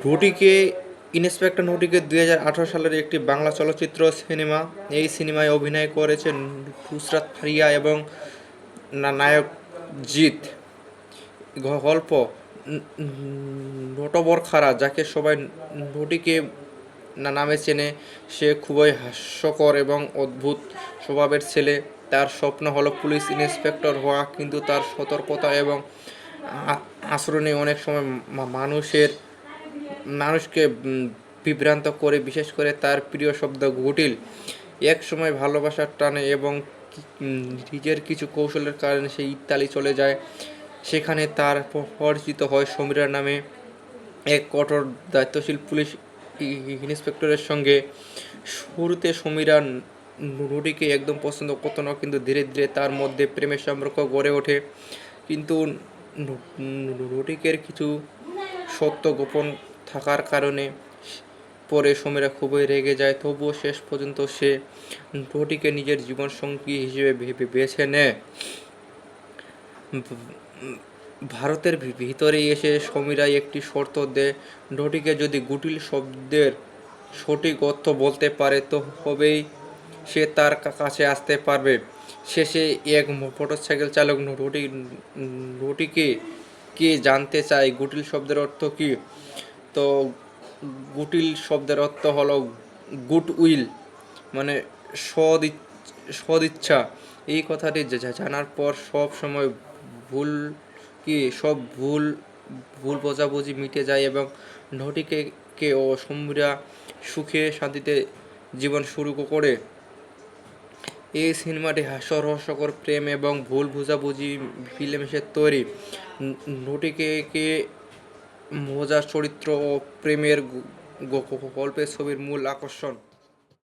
নটিকে inspector নটিকে 2018 সালের একটি বাংলা চলচ্চিত্র সিনেমা। এই সিনেমায় অভিনয় করেছেন নুসরাত ফারিয়া এবং নায়ক জিৎ। গল্প নটবর খাড়া, যাকে সবাই নটিকে নামে চেনে। সে খুবই হাস্যকর এবং অদ্ভুত স্বভাবের ছেলে। তার স্বপ্ন হলো পুলিশ ইন্সপেক্টর হওয়া, কিন্তু তার সতর্কতা এবং আচরণে অনেক সময় মানুষকে বিভ্রান্ত করে, বিশেষ করে তার প্রিয় শব্দ গুটিল। এক সময় ভালোবাসার টানে এবং নিজের কিছু কৌশলের কারণে সে ইতালি চলে যায়। সেখানে তার পরিচিত হয় সমীরা নামে এক কঠোর দায়িত্বশীল পুলিশ ইন্সপেক্টরের সঙ্গে। শুরুতে সমীরা নটিকে একদম পছন্দ করত না, কিন্তু ধীরে ধীরে তার মধ্যে প্রেমের সম্পর্ক গড়ে ওঠে। কিন্তু নটিকের কিছু সত্য গোপন থাকার কারণে পরে সমীরা খুবই রেগে যায়। তবুও শেষ পর্যন্ত সে নটিকে নিজের জীবনসঙ্গী হিসেবে বেছে নেয়। ভারতের ভিতরে এসে সমীরা একটি শর্ত দেয়, নটিকে যদি গুটিল শব্দের সঠিক অর্থ বলতে পারে তবেই সে তার কাছে আসতে পারবে। শেষে এক মোটরসাইকেল চালক নটিকে জানতে চায় গুটিল শব্দের অর্থ কী। তো গুটিল শব্দের অর্থ হলো গুড উইল, মানে সদিচ্ছা। এই কথাটি জানার পর সব ভুল বোঝাবুঝি মিটে যায় এবং নটিকে ও সমীরা সুখে শান্তিতে জীবন শুরু করে। এই সিনেমাটি হাস্যরসকর প্রেম এবং ভুল বোঝাবুঝি মিলেমিশে তৈরি। নটিকে মজার চরিত্র ও প্রেমের গল্পের ছবির মূল আকর্ষণ।